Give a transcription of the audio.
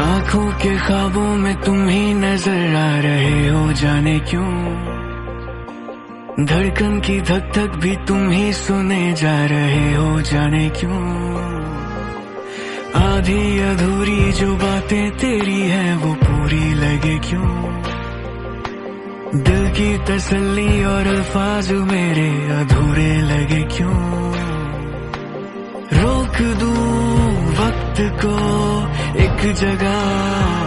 आंखों के ख्वाबों में तुम ही नजर आ रहे हो, जाने क्यों। धड़कन की धक धक भी तुम ही सुने जा रहे हो, जाने क्यों। आधी अधूरी जो बातें तेरी हैं वो पूरी लगे क्यों। दिल की तसल्ली और अल्फाज मेरे अधूरे लगे क्यों। रोक दूं वक्त को एक जगह